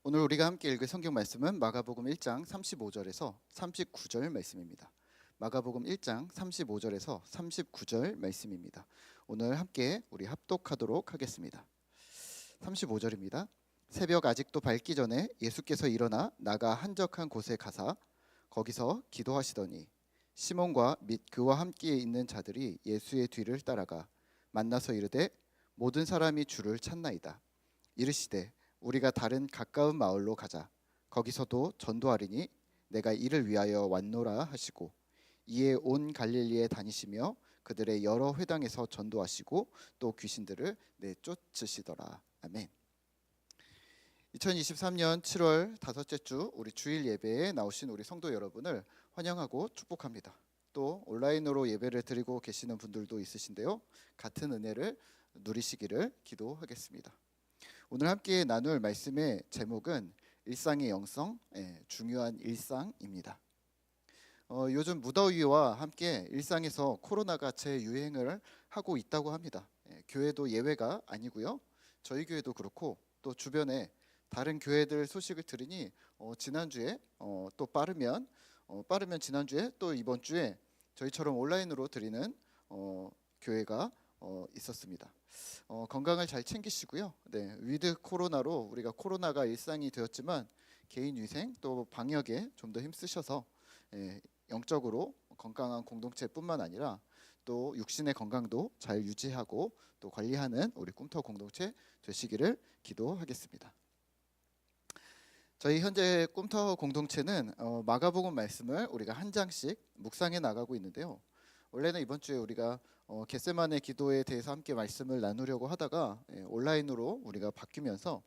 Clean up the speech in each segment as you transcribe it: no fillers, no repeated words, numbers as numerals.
오늘 우리가 함께 읽을 성경 말씀은 마가복음 1장 35절에서 39절 말씀입니다. 마가복음 1장 35절에서 39절 말씀입니다. 오늘 함께 우리 합독하도록 하겠습니다. 35절입니다. 새벽 아직도 밝기 전에 예수께서 일어나 나가 한적한 곳에 가사 거기서 기도하시더니 시몬과 및 그와 함께 있는 자들이 예수의 뒤를 따라가 만나서 이르되 모든 사람이 주를 찾나이다. 이르시되 우리가 다른 가까운 마을로 가자. 거기서도 전도하리니 내가 이를 위하여 왔노라 하시고 이에 온 갈릴리에 다니시며 그들의 여러 회당에서 전도하시고 또 귀신들을 내쫓으시더라. 아멘. 2023년 7월 다섯째 주 우리 주일 예배에 나오신 우리 성도 여러분을 환영하고 축복합니다. 또 온라인으로 예배를 드리고 계시는 분들도 있으신데요. 같은 은혜를 누리시기를 기도하겠습니다. 오늘 함께 나눌 말씀의 제목은 일상의 영성, 중요한 일상입니다. 요즘 무더위와 함께 일상에서 코로나가 재유행을 하고 있다고 합니다. 교회도 예외가 아니고요. 저희 교회도 그렇고 또 주변에 다른 교회들 소식을 들으니 지난주에 또 빠르면 지난주에 또 이번 주에 저희처럼 온라인으로 드리는 교회가 있었습니다. 건강을 잘 챙기시고요. 네, 위드 코로나로 우리가 코로나가 일상이 되었지만 개인 위생 또 방역에 좀 더 힘쓰셔서 영적으로 건강한 공동체뿐만 아니라 또 육신의 건강도 잘 유지하고 또 관리하는 우리 꿈터 공동체 되시기를 기도하겠습니다. 저희 현재 꿈터 공동체는 마가복음 말씀을 우리가 한 장씩 묵상해 나가고 있는데요. 원래는 이번 주에 우리가 겟세마네 기도에 대해서 함께 말씀을 나누려고 하다가 온라인으로 우리가 바뀌면서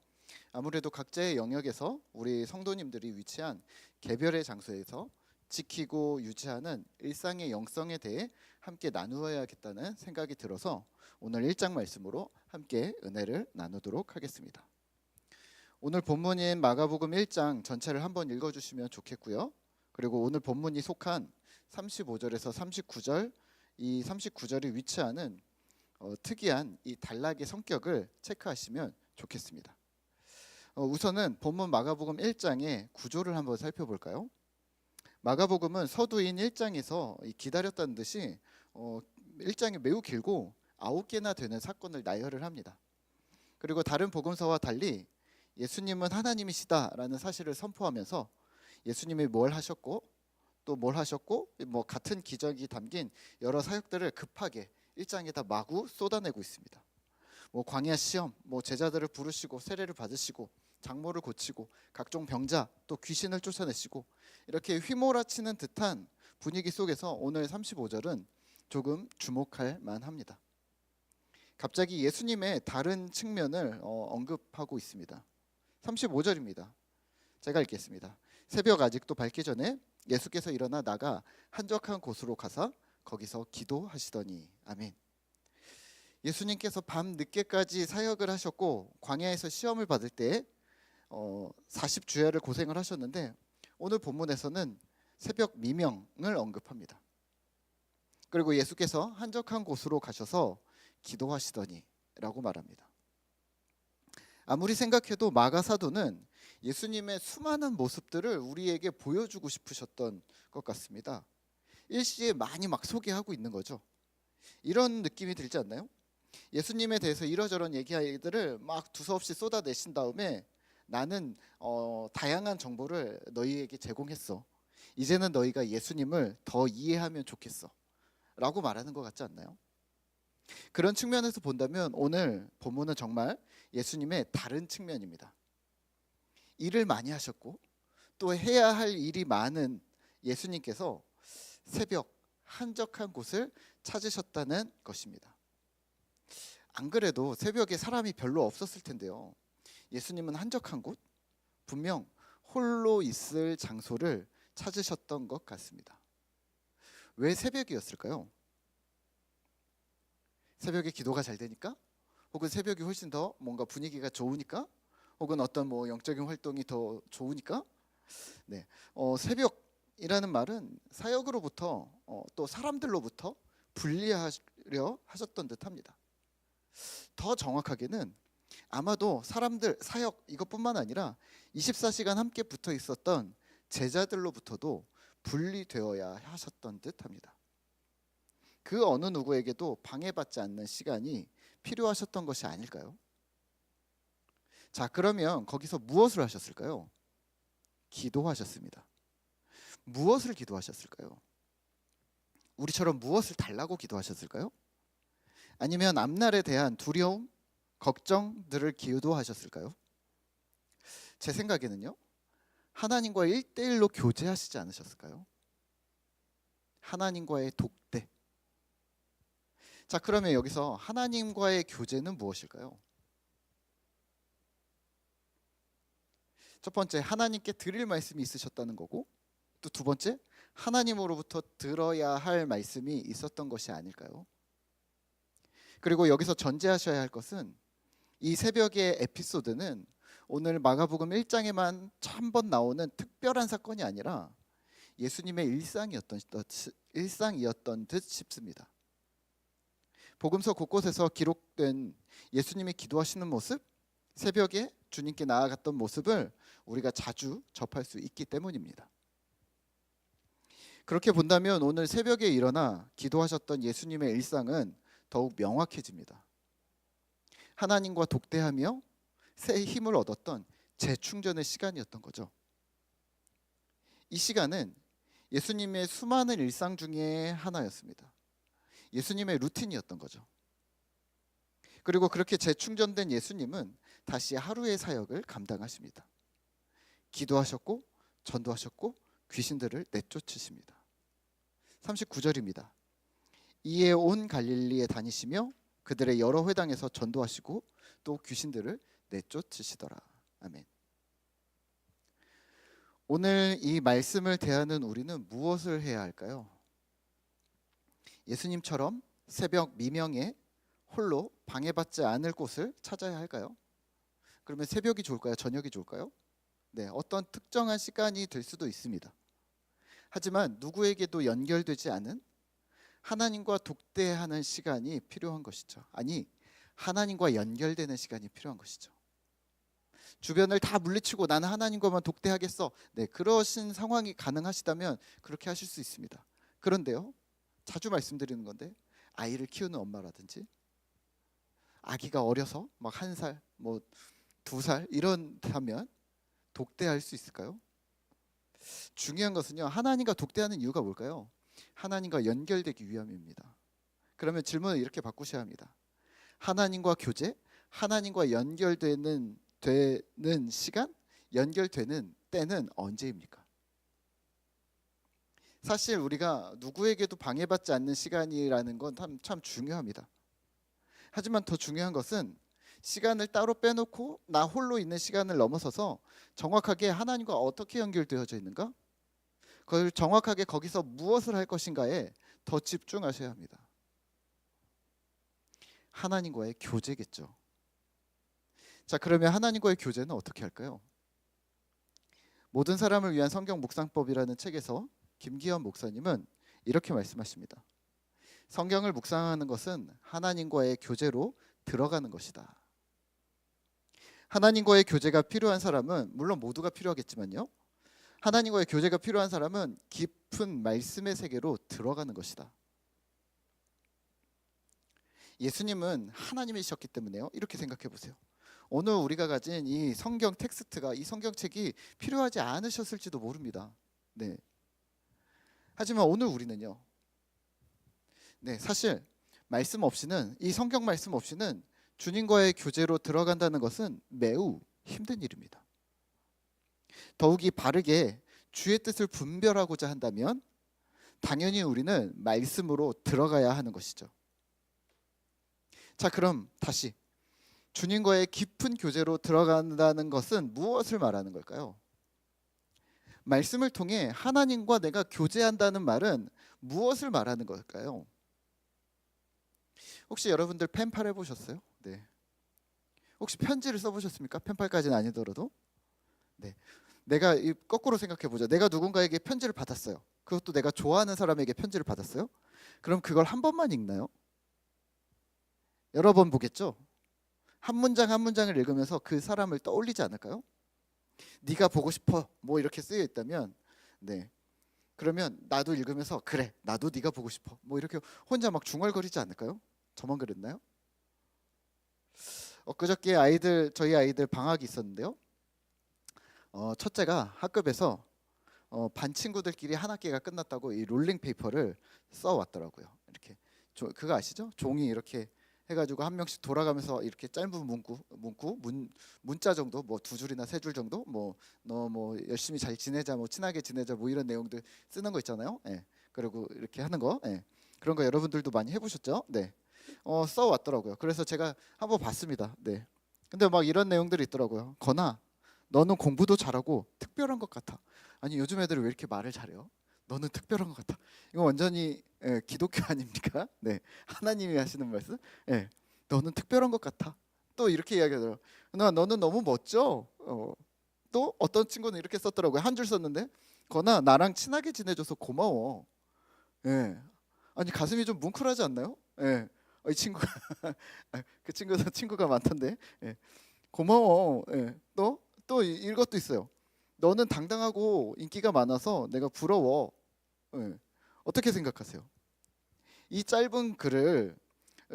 아무래도 각자의 영역에서 우리 성도님들이 위치한 개별의 장소에서 지키고 유지하는 일상의 영성에 대해 함께 나누어야겠다는 생각이 들어서 오늘 1장 말씀으로 함께 은혜를 나누도록 하겠습니다. 오늘 본문인 마가복음 1장 전체를 한번 읽어주시면 좋겠고요. 그리고 오늘 본문이 속한 35절에서 39절, 이 39절이 위치하는 특이한 이 단락의 성격을 체크하시면 좋겠습니다. 우선은 본문 마가복음 1장의 구조를 한번 살펴볼까요? 마가복음은 서두인 1장에서 기다렸다는 듯이 1장이 매우 길고 9개나 되는 사건을 나열을 합니다. 그리고 다른 복음서와 달리 예수님은 하나님이시다라는 사실을 선포하면서 예수님이 뭘 하셨고 또 뭘 하셨고 뭐 같은 기적이 담긴 여러 사역들을 급하게 1장에다 마구 쏟아내고 있습니다. 뭐 광야 시험, 뭐 제자들을 부르시고 세례를 받으시고 장모를 고치고 각종 병자 또 귀신을 쫓아내시고 이렇게 휘몰아치는 듯한 분위기 속에서 오늘 35절은 조금 주목할 만합니다. 갑자기 예수님의 다른 측면을 언급하고 있습니다. 35절입니다. 제가 읽겠습니다. 새벽 아직도 밝기 전에 예수께서 일어나 나가 한적한 곳으로 가사 거기서 기도하시더니. 아멘. 예수님께서 밤 늦게까지 사역을 하셨고 광야에서 시험을 받을 때 40주야를 고생을 하셨는데 오늘 본문에서는 새벽 미명을 언급합니다. 그리고 예수께서 한적한 곳으로 가셔서 기도하시더니 라고 말합니다. 아무리 생각해도 마가 사도는 예수님의 수많은 모습들을 우리에게 보여주고 싶으셨던 것 같습니다. 일시에 많이 막 소개하고 있는 거죠. 이런 느낌이 들지 않나요? 예수님에 대해서 이러저런 얘기들을 막 두서없이 쏟아내신 다음에 나는 다양한 정보를 너희에게 제공했어. 이제는 너희가 예수님을 더 이해하면 좋겠어 라고 말하는 것 같지 않나요? 그런 측면에서 본다면 오늘 본문은 정말 예수님의 다른 측면입니다. 일을 많이 하셨고 또 해야 할 일이 많은 예수님께서 새벽 한적한 곳을 찾으셨다는 것입니다. 안 그래도 새벽에 사람이 별로 없었을 텐데요. 예수님은 한적한 곳, 분명 홀로 있을 장소를 찾으셨던 것 같습니다. 왜 새벽이었을까요? 새벽에 기도가 잘 되니까? 혹은 새벽이 훨씬 더 뭔가 분위기가 좋으니까? 혹은 어떤 뭐 영적인 활동이 더 좋으니까? 네, 새벽이라는 말은 사역으로부터 또 사람들로부터 분리하려 하셨던 듯합니다. 더 정확하게는 아마도 사람들, 사역 이것뿐만 아니라 24시간 함께 붙어 있었던 제자들로부터도 분리되어야 하셨던 듯합니다. 그 어느 누구에게도 방해받지 않는 시간이 필요하셨던 것이 아닐까요? 자, 그러면 거기서 무엇을 하셨을까요? 기도하셨습니다. 무엇을 기도하셨을까요? 우리처럼 무엇을 달라고 기도하셨을까요? 아니면 앞날에 대한 두려움, 걱정들을 기도하셨을까요? 제 생각에는요, 하나님과 1대1로 교제하시지 않으셨을까요? 하나님과의 독대. 자, 그러면 여기서 하나님과의 교제는 무엇일까요? 첫 번째, 하나님께 드릴 말씀이 있으셨다는 거고, 또 두 번째, 하나님으로부터 들어야 할 말씀이 있었던 것이 아닐까요? 그리고 여기서 전제하셔야 할 것은 이 새벽의 에피소드는 오늘 마가복음 1장에만 한 번 나오는 특별한 사건이 아니라 예수님의 일상이었던 듯 싶습니다. 복음서 곳곳에서 기록된 예수님이 기도하시는 모습, 새벽에 주님께 나아갔던 모습을 우리가 자주 접할 수 있기 때문입니다. 그렇게 본다면 오늘 새벽에 일어나 기도하셨던 예수님의 일상은 더욱 명확해집니다. 하나님과 독대하며 새 힘을 얻었던 재충전의 시간이었던 거죠. 이 시간은 예수님의 수많은 일상 중에 하나였습니다. 예수님의 루틴이었던 거죠. 그리고 그렇게 재충전된 예수님은 다시 하루의 사역을 감당하십니다. 기도하셨고 전도하셨고 귀신들을 내쫓으십니다. 39절입니다. 이에 온 갈릴리에 다니시며 그들의 여러 회당에서 전도하시고 또 귀신들을 내쫓으시더라. 아멘. 오늘 이 말씀을 대하는 우리는 무엇을 해야 할까요? 예수님처럼 새벽 미명에 홀로 방해받지 않을 곳을 찾아야 할까요? 그러면 새벽이 좋을까요? 저녁이 좋을까요? 네, 어떤 특정한 시간이 될 수도 있습니다. 하지만 누구에게도 연결되지 않은 하나님과 독대하는 시간이 필요한 것이죠. 아니, 하나님과 연결되는 시간이 필요한 것이죠. 주변을 다 물리치고 나는 하나님과만 독대하겠어. 네, 그러신 상황이 가능하시다면 그렇게 하실 수 있습니다. 그런데요, 자주 말씀드리는 건데 아이를 키우는 엄마라든지 아기가 어려서 막 1살, 뭐 2살 이런다면 독대할 수 있을까요? 중요한 것은요, 하나님과 독대하는 이유가 뭘까요? 하나님과 연결되기 위함입니다. 그러면 질문을 이렇게 바꾸셔야 합니다. 하나님과 교제, 하나님과 연결되는 시간, 연결되는 때는 언제입니까? 사실 우리가 누구에게도 방해받지 않는 시간이라는 건 참 중요합니다. 하지만 더 중요한 것은 시간을 따로 빼놓고 나 홀로 있는 시간을 넘어서서 정확하게 하나님과 어떻게 연결되어져 있는가? 그걸 정확하게 거기서 무엇을 할 것인가에 더 집중하셔야 합니다. 하나님과의 교제겠죠. 자, 그러면 하나님과의 교제는 어떻게 할까요? 모든 사람을 위한 성경 묵상법이라는 책에서 김기현 목사님은 이렇게 말씀하십니다. 성경을 묵상하는 것은 하나님과의 교제로 들어가는 것이다. 하나님과의 교제가 필요한 사람은, 물론 모두가 필요하겠지만요, 하나님과의 교제가 필요한 사람은 깊은 말씀의 세계로 들어가는 것이다. 예수님은 하나님이셨기 때문에요, 이렇게 생각해 보세요. 오늘 우리가 가진 이 성경 텍스트가, 이 성경책이 필요하지 않으셨을지도 모릅니다. 네. 하지만 오늘 우리는요, 네, 사실 말씀 없이는, 이 성경 말씀 없이는 주님과의 교제로 들어간다는 것은 매우 힘든 일입니다. 더욱이 바르게 주의 뜻을 분별하고자 한다면 당연히 우리는 말씀으로 들어가야 하는 것이죠. 자, 그럼 다시 주님과의 깊은 교제로 들어간다는 것은 무엇을 말하는 걸까요? 말씀을 통해 하나님과 내가 교제한다는 말은 무엇을 말하는 걸까요? 혹시 여러분들 펜팔 해보셨어요? 네. 혹시 편지를 써보셨습니까? 펜팔까지는 아니더라도. 네. 내가 거꾸로 생각해보자. 내가 누군가에게 편지를 받았어요. 그것도 내가 좋아하는 사람에게 편지를 받았어요. 그럼 그걸 한 번만 읽나요? 여러 번 보겠죠? 한 문장 한 문장을 읽으면서 그 사람을 떠올리지 않을까요? 네가 보고 싶어 뭐 이렇게 쓰여 있다면, 네, 그러면 나도 읽으면서 그래 나도 네가 보고 싶어 뭐 이렇게 혼자 막 중얼거리지 않을까요? 저만 그랬나요? 엊그저께 저희 아이들 방학이 있었는데요. 첫째가 학급에서 반 친구들끼리 한 학기가 끝났다고 이 롤링 페이퍼를 써 왔더라고요. 이렇게 그거 아시죠? 종이 이렇게 해가지고 한 명씩 돌아가면서 이렇게 짧은 문자 정도 뭐 두 줄이나 세 줄 정도 뭐 너 뭐 열심히 잘 지내자 뭐 친하게 지내자 뭐 이런 내용들 쓰는 거 있잖아요. 예. 그리고 이렇게 하는 거, 예. 그런 거 여러분들도 많이 해보셨죠? 네. 써 왔더라고요. 그래서 제가 한번 봤습니다. 네. 근데 막 이런 내용들이 있더라고요. 건아, 너는 공부도 잘하고 특별한 것 같아. 아니 요즘 애들이 왜 이렇게 말을 잘해요? 너는 특별한 것 같아. 이거 완전히 기독교 아닙니까? 네, 하나님이 하시는 말씀. 예, 너는 특별한 것 같아. 또 이렇게 이야기하더라고요. 너는 너무 멋져. 또 어떤 친구는 이렇게 썼더라고요. 한 줄 썼는데, 거나 나랑 친하게 지내줘서 고마워. 예, 아니 가슴이 좀 뭉클하지 않나요? 예, 이 친구가 그 친구가 많던데. 예, 고마워. 예, 또 이것도 있어요. 너는 당당하고 인기가 많아서 내가 부러워. 예. 어떻게 생각하세요? 이 짧은 글을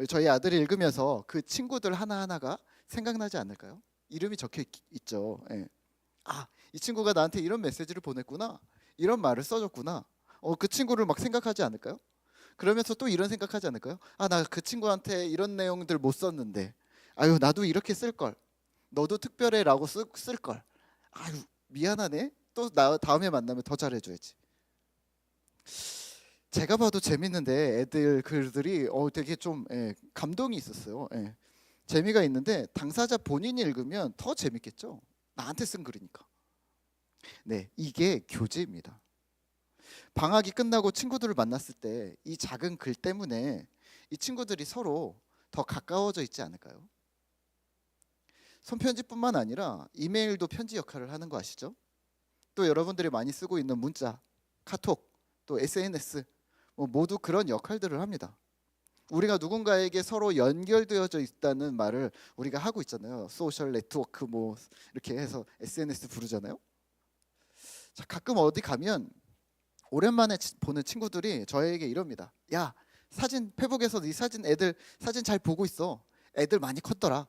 저희 아들이 읽으면서 그 친구들 하나하나가 생각나지 않을까요? 이름이 적혀 있죠. 예. 아, 이 친구가 나한테 이런 메시지를 보냈구나. 이런 말을 써줬구나. 그 친구를 막 생각하지 않을까요? 그러면서 또 이런 생각하지 않을까요? 아, 나 그 친구한테 이런 내용들 못 썼는데. 아유, 나도 이렇게 쓸 걸. 너도 특별해라고 쓸 걸. 아유, 미안하네. 또 나 다음에 만나면 더 잘해줘야지. 제가 봐도 재밌는데 애들 글들이 되게 좀 감동이 있었어요. 재미가 있는데 당사자 본인이 읽으면 더 재밌겠죠. 나한테 쓴 글이니까. 네, 이게 교제입니다. 방학이 끝나고 친구들을 만났을 때 이 작은 글 때문에 이 친구들이 서로 더 가까워져 있지 않을까요? 손편지뿐만 아니라 이메일도 편지 역할을 하는 거 아시죠? 또 여러분들이 많이 쓰고 있는 문자, 카톡, 또 SNS 모두 그런 역할들을 합니다. 우리가 누군가에게 서로 연결되어져 있다는 말을 우리가 하고 있잖아요. 소셜 네트워크 뭐 이렇게 해서 SNS 부르잖아요. 자, 가끔 어디 가면 오랜만에 보는 친구들이 저에게 이럽니다. 야, 사진 페북에서 네 사진 애들 사진 잘 보고 있어. 애들 많이 컸더라.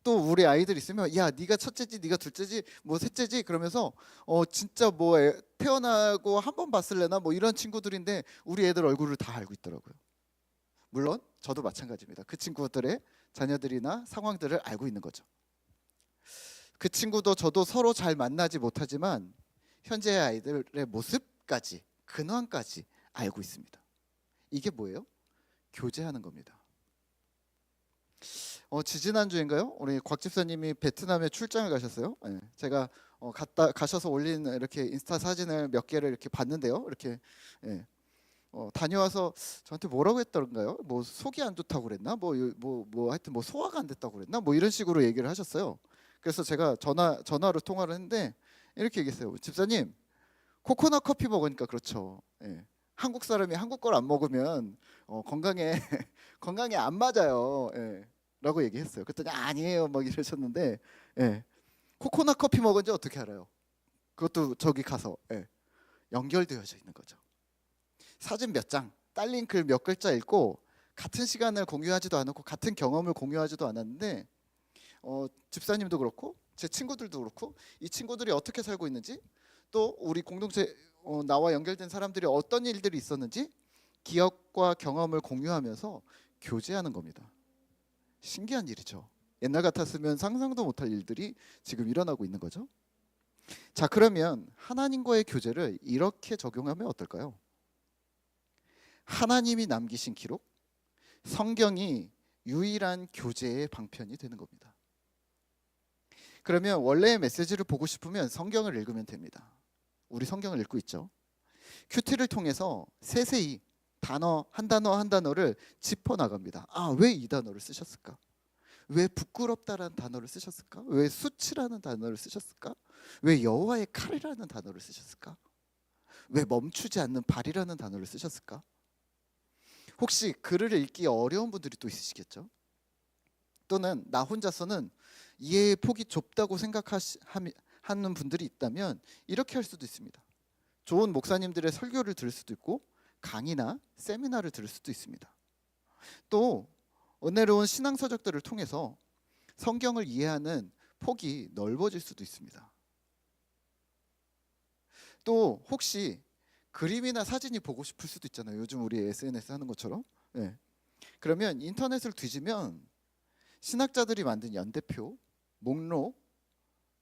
또 우리 아이들 있으면 야, 네가 첫째지, 네가 둘째지, 뭐 셋째지 그러면서 진짜 뭐 태어나고 한 번 봤을래나 뭐 이런 친구들인데 우리 애들 얼굴을 다 알고 있더라고요. 물론 저도 마찬가지입니다. 그 친구들의 자녀들이나 상황들을 알고 있는 거죠. 그 친구도 저도 서로 잘 만나지 못하지만 현재의 아이들의 모습까지 근황까지 알고 있습니다. 이게 뭐예요? 교제하는 겁니다. 지지난주인가요? 우리 곽 집사님이 베트남에 출장을 가셨어요. 네, 제가 가셔서 올린 이렇게 인스타 사진을 몇 개를 이렇게 봤는데요. 이렇게 다녀와서 저한테 뭐라고 했던가요? 뭐 속이 안 좋다고 그랬나? 뭐 하여튼 뭐 소화가 안 됐다고 그랬나? 뭐 이런 식으로 얘기를 하셨어요. 그래서 제가 전화로 통화를 했는데 이렇게 얘기했어요. 집사님, 코코넛 커피 먹으니까 그렇죠. 한국 사람이 한국 걸 안 먹으면 건강에 건강에 안 맞아요. 라고 얘기했어요. 그랬더니 아니에요 막 이러셨는데 코코넛 커피 먹은지 어떻게 알아요? 그것도 저기 가서 연결되어져 있는 거죠. 사진 몇 장, 딸린 글 몇 글자 읽고 같은 시간을 공유하지도 않았고 같은 경험을 공유하지도 않았는데 집사님도 그렇고 제 친구들도 그렇고 이 친구들이 어떻게 살고 있는지 또 우리 공동체 나와 연결된 사람들이 어떤 일들이 있었는지 기억과 경험을 공유하면서 교제하는 겁니다. 신기한 일이죠. 옛날 같았으면 상상도 못할 일들이 지금 일어나고 있는 거죠. 자, 그러면 하나님과의 교제를 이렇게 적용하면 어떨까요? 하나님이 남기신 기록, 성경이 유일한 교제의 방편이 되는 겁니다. 그러면 원래의 메시지를 보고 싶으면 성경을 읽으면 됩니다. 우리 성경을 읽고 있죠. 큐티를 통해서 세세히 단어 한 단어를 짚어 나갑니다. 아, 왜 이 단어를 쓰셨을까? 왜 부끄럽다라는 단어를 쓰셨을까? 왜 수치라는 단어를 쓰셨을까? 왜 여호와의 칼이라는 단어를 쓰셨을까? 왜 멈추지 않는 발이라는 단어를 쓰셨을까? 혹시 글을 읽기 어려운 분들이 또 있으시겠죠? 또는 나 혼자서는 이해의 폭이 좁다고 생각하는 분들이 있다면 이렇게 할 수도 있습니다. 좋은 목사님들의 설교를 들을 수도 있고 강의나 세미나를 들을 수도 있습니다. 또 은혜로운 신앙 서적들을 통해서 성경을 이해하는 폭이 넓어질 수도 있습니다. 또 혹시 그림이나 사진이 보고 싶을 수도 있잖아요. 요즘 우리 SNS 하는 것처럼. 네. 그러면 인터넷을 뒤지면 신학자들이 만든 연대표, 목록,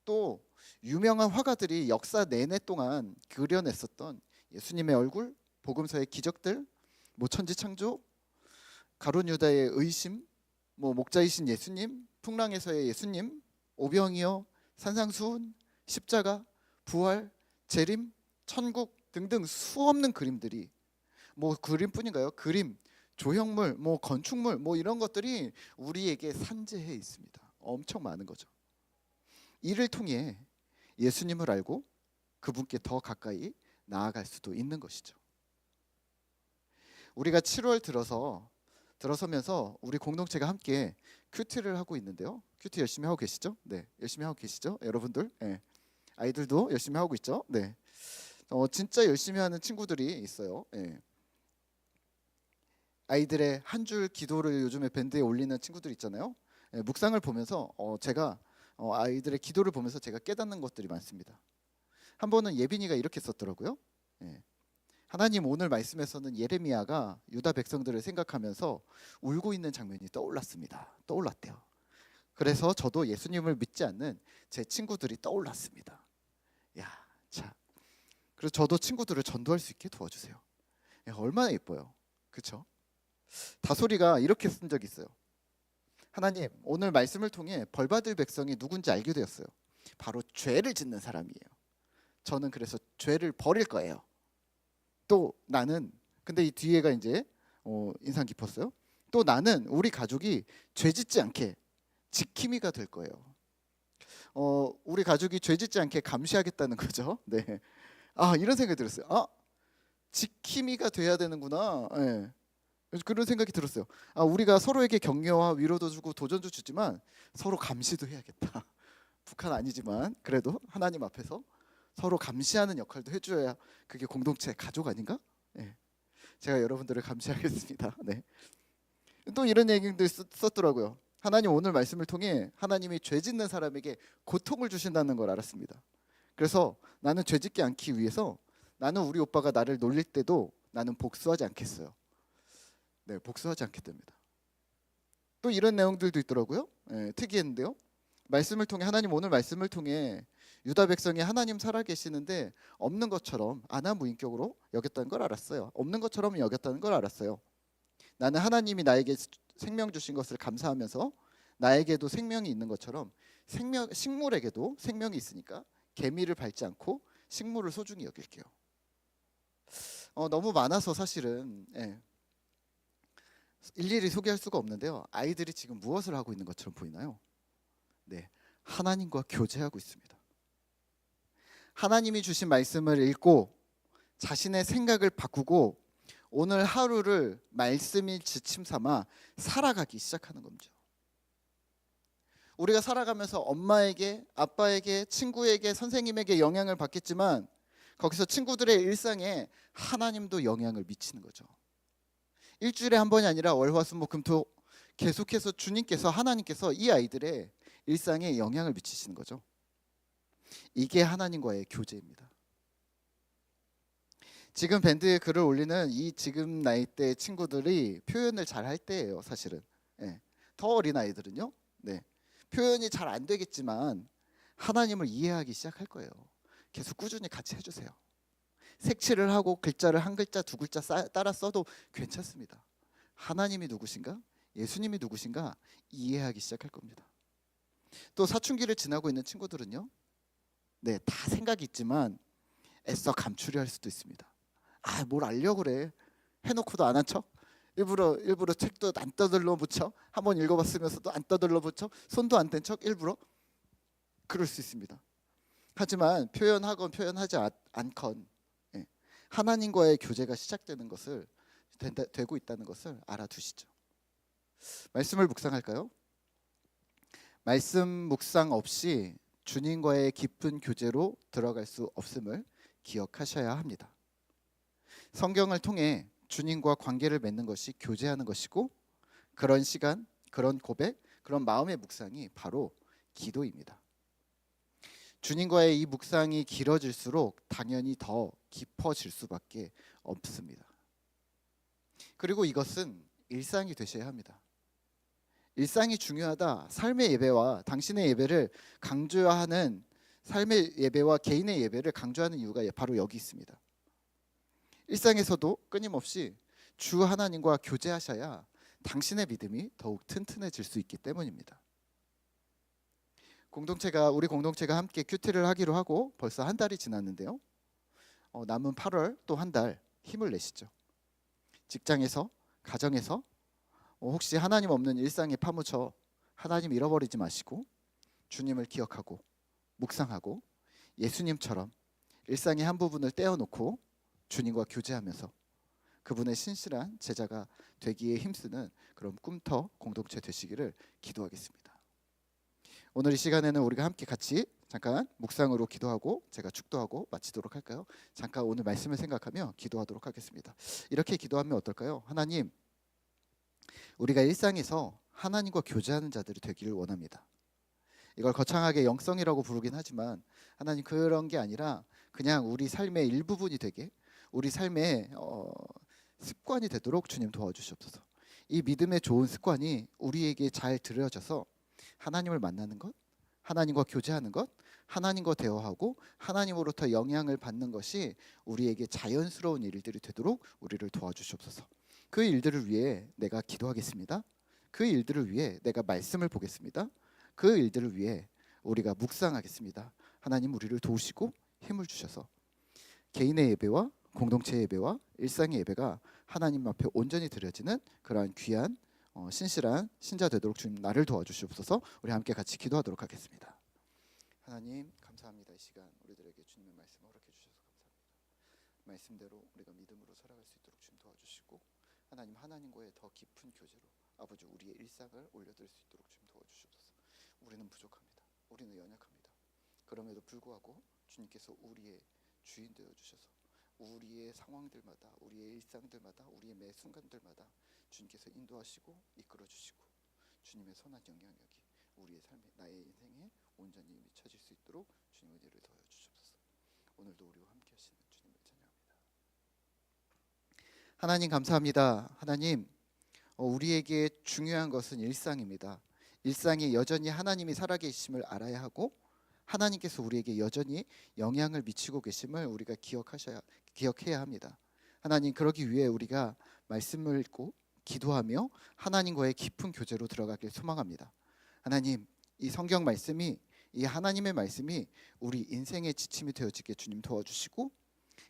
또 유명한 화가들이 역사 내내 동안 그려냈었던 예수님의 얼굴, 복음서의 기적들, 뭐 천지창조, 가룟 유다의 의심, 뭐 목자이신 예수님, 풍랑에서의 예수님, 오병이어, 산상수훈, 십자가, 부활, 재림, 천국 등등 수없는 그림들이, 뭐 그림뿐인가요? 그림, 조형물, 뭐 건축물, 뭐 이런 것들이 우리에게 산재해 있습니다. 엄청 많은 거죠. 이를 통해 예수님을 알고 그분께 더 가까이 나아갈 수도 있는 것이죠. 우리가 7월 들어서면서 우리 공동체가 함께 큐티를 하고 있는데요. 큐티 열심히 하고 계시죠? 네, 열심히 하고 계시죠, 여러분들? 네. 아이들도 열심히 하고 있죠? 네. 진짜 열심히 하는 친구들이 있어요. 네. 아이들의 한 줄 기도를 요즘에 밴드에 올리는 친구들 있잖아요. 네, 묵상을 보면서 제가 아이들의 기도를 보면서 제가 깨닫는 것들이 많습니다. 한 번은 예빈이가 이렇게 썼더라고요. 네. 하나님, 오늘 말씀에서는 예레미야가 유다 백성들을 생각하면서 울고 있는 장면이 떠올랐대요. 그래서 저도 예수님을 믿지 않는 제 친구들이 떠올랐습니다. 야, 자, 그래서 저도 친구들을 전도할 수 있게 도와주세요. 야, 얼마나 예뻐요, 그렇죠? 다솔이가 이렇게 쓴 적이 있어요. 하나님, 오늘 말씀을 통해 벌받을 백성이 누군지 알게 되었어요. 바로 죄를 짓는 사람이에요. 저는 그래서 죄를 버릴 거예요. 또 나는, 근데 이 뒤에가 이제 인상 깊었어요. 또 나는 우리 가족이 죄 짓지 않게 지킴이가 될 거예요. 우리 가족이 죄 짓지 않게 감시하겠다는 거죠. 네. 이런 생각이 들었어요. 지킴이가 돼야 되는구나. 네. 그런 생각이 들었어요. 우리가 서로에게 격려와 위로도 주고 도전도 주지만 서로 감시도 해야겠다. 북한 아니지만 그래도 하나님 앞에서 서로 감시하는 역할도 해줘야 그게 공동체 가족 아닌가? 네. 제가 여러분들을 감시하겠습니다. 네. 또 이런 얘기도 썼더라고요. 하나님, 오늘 말씀을 통해 하나님이 죄 짓는 사람에게 고통을 주신다는 걸 알았습니다. 그래서 나는 죄 짓지 않기 위해서 나는 우리 오빠가 나를 놀릴 때도 나는 복수하지 않겠어요. 네, 복수하지 않겠답니다. 또 이런 내용들도 있더라고요. 네, 특이했는데요. 말씀을 통해 하나님, 오늘 말씀을 통해 유다 백성이 하나님 살아계시는데 없는 것처럼 아나무인격으로 여겼다는 걸 알았어요. 없는 것처럼 여겼다는 걸 알았어요. 나는 하나님이 나에게 생명 주신 것을 감사하면서 나에게도 생명이 있는 것처럼 식물에게도 생명이 있으니까 개미를 밟지 않고 식물을 소중히 여길게요. 너무 많아서 사실은 일일이 소개할 수가 없는데요. 아이들이 지금 무엇을 하고 있는 것처럼 보이나요? 네, 하나님과 교제하고 있습니다. 하나님이 주신 말씀을 읽고 자신의 생각을 바꾸고 오늘 하루를 말씀이 지침 삼아 살아가기 시작하는 겁니다. 우리가 살아가면서 엄마에게, 아빠에게, 친구에게, 선생님에게 영향을 받겠지만 거기서 친구들의 일상에 하나님도 영향을 미치는 거죠. 일주일에 한 번이 아니라 월, 화, 수, 목, 금, 토 계속해서 주님께서, 하나님께서 이 아이들의 일상에 영향을 미치시는 거죠. 이게 하나님과의 교제입니다. 지금 밴드에 글을 올리는 이 지금 나이대 친구들이 표현을 잘 할 때예요, 사실은. 더 어린 아이들은요, 표현이 잘 안 되겠지만 하나님을 이해하기 시작할 거예요. 계속 꾸준히 같이 해주세요. 색칠을 하고 글자를 한 글자 두 글자 따라 써도 괜찮습니다. 하나님이 누구신가? 예수님이 누구신가? 이해하기 시작할 겁니다. 또 사춘기를 지나고 있는 친구들은요, 다 생각이 있지만 애써 감추려 할 수도 있습니다. 뭘 알려고 그래, 해놓고도 안 한 척, 일부러 책도 안 떠들러 붙여, 한번 읽어봤으면서도 안 떠들러 붙여, 손도 안 댄 척 일부러, 그럴 수 있습니다. 하지만 표현하건 표현하지 않건 하나님과의 교제가 시작되는 것을 되고 있다는 것을 알아두시죠. 말씀을 묵상할까요? 말씀 묵상 없이 주님과의 깊은 교제로 들어갈 수 없음을 기억하셔야 합니다. 성경을 통해 주님과 관계를 맺는 것이 교제하는 것이고, 그런 시간, 그런 고백, 그런 마음의 묵상이 바로 기도입니다. 주님과의 이 묵상이 길어질수록 당연히 더 깊어질 수밖에 없습니다. 그리고 이것은 일상이 되셔야 합니다. 일상이 중요하다. 삶의 예배와 당신의 예배를 강조하는, 삶의 예배와 개인의 예배를 강조하는 이유가 바로 여기 있습니다. 일상에서도 끊임없이 주 하나님과 교제하셔야 당신의 믿음이 더욱 튼튼해질 수 있기 때문입니다. 우리 공동체가 함께 큐티를 하기로 하고 벌써 한 달이 지났는데요. 남은 8월 또 한 달 힘을 내시죠. 직장에서, 가정에서 혹시 하나님 없는 일상에 파묻혀 하나님 잃어버리지 마시고 주님을 기억하고 묵상하고 예수님처럼 일상의 한 부분을 떼어놓고 주님과 교제하면서 그분의 신실한 제자가 되기에 힘쓰는 그런 꿈터 공동체 되시기를 기도하겠습니다. 오늘 이 시간에는 우리가 함께 같이 잠깐 묵상으로 기도하고 제가 축도하고 마치도록 할까요? 잠깐 오늘 말씀을 생각하며 기도하도록 하겠습니다. 이렇게 기도하면 어떨까요? 하나님, 우리가 일상에서 하나님과 교제하는 자들이 되기를 원합니다. 이걸 거창하게 영성이라고 부르긴 하지만 하나님, 그런 게 아니라 그냥 우리 삶의 일부분이 되게, 우리 삶의 습관이 되도록 주님 도와주시옵소서. 이 믿음의 좋은 습관이 우리에게 잘 들여져서 하나님을 만나는 것, 하나님과 교제하는 것, 하나님과 대화하고 하나님으로부터 영향을 받는 것이 우리에게 자연스러운 일들이 되도록 우리를 도와주시옵소서. 그 일들을 위해 내가 기도하겠습니다. 그 일들을 위해 내가 말씀을 보겠습니다. 그 일들을 위해 우리가 묵상하겠습니다. 하나님, 우리를 도우시고 힘을 주셔서 개인의 예배와 공동체 예배와 일상의 예배가 하나님 앞에 온전히 드려지는 그러한 귀한 신실한 신자 되도록 주님 나를 도와주시옵소서. 우리 함께 같이 기도하도록 하겠습니다. 하나님, 감사합니다. 이 시간 우리들에게 주님의 말씀 허락해 주셔서 감사합니다. 말씀대로 우리가 믿음으로 살아갈 수 있도록 주님 도와주시고, 하나님과의 더 깊은 교제로 아버지 우리의 일상을 올려드릴 수 있도록 주님 도와주시옵소서. 우리는 부족합니다. 우리는 연약합니다. 그럼에도 불구하고 주님께서 우리의 주인 되어 주셔서 우리의 상황들마다, 우리의 일상들마다, 우리의 매 순간들마다 주님께서 인도하시고 이끌어 주시고 주님의 선한 영향력이 우리의 삶에, 나의 인생에 온전히 미쳐질 수 있도록 주님 은혜를 더해 주시옵소서. 오늘도 우리와 함께 하시는 주님을 찬양합니다. 하나님, 감사합니다. 하나님, 우리에게 중요한 것은 일상입니다. 일상이 여전히 하나님이 살아계심을 알아야 하고 하나님께서 우리에게 여전히 영향을 미치고 계심을 우리가 기억해야 합니다. 하나님, 그러기 위해 우리가 말씀을 읽고 기도하며 하나님과의 깊은 교제로 들어가길 소망합니다. 하나님, 이 성경 말씀이, 이 하나님의 말씀이 우리 인생의 지침이 되어지게 주님 도와주시고,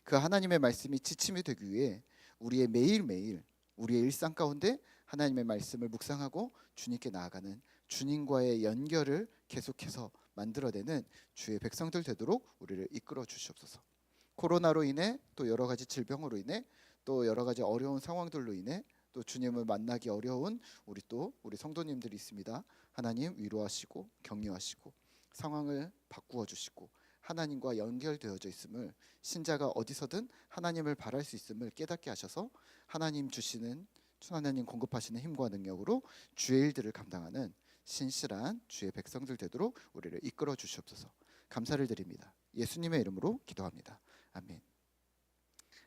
그 하나님의 말씀이 지침이 되기 위해 우리의 매일매일 우리의 일상 가운데 하나님의 말씀을 묵상하고 주님께 나아가는 주님과의 연결을 계속해서 만들어내는 주의 백성들 되도록 우리를 이끌어 주시옵소서. 코로나로 인해, 또 여러 가지 질병으로 인해, 또 여러 가지 어려운 상황들로 인해 또 주님을 만나기 어려운 우리 성도님들이 있습니다. 하나님, 위로하시고 격려하시고 상황을 바꾸어 주시고 하나님과 연결되어져 있음을, 신자가 어디서든 하나님을 바랄 수 있음을 깨닫게 하셔서 하나님 공급하시는 힘과 능력으로 주의 일들을 감당하는 신실한 주의 백성들 되도록 우리를 이끌어 주시옵소서. 감사를 드립니다. 예수님의 이름으로 기도합니다. 아멘.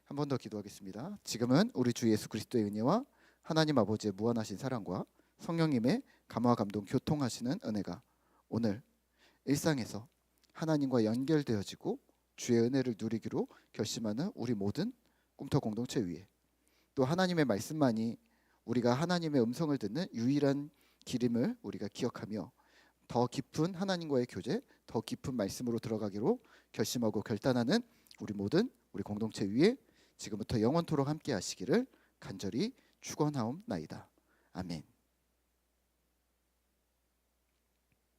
한 번 더 기도하겠습니다. 지금은 우리 주 예수 그리스도의 은혜와 하나님 아버지의 무한하신 사랑과 성령님의 감화 감동 교통하시는 은혜가 오늘 일상에서 하나님과 연결되어지고 주의 은혜를 누리기로 결심하는 우리 모든 꿈터 공동체 위에, 또 하나님의 말씀만이 우리가 하나님의 음성을 듣는 유일한 길임을 우리가 기억하며 더 깊은 하나님과의 교제, 더 깊은 말씀으로 들어가기로 결심하고 결단하는 우리 공동체 위에 지금부터 영원토록 함께 하시기를 간절히 축원하옵나이다. 아멘.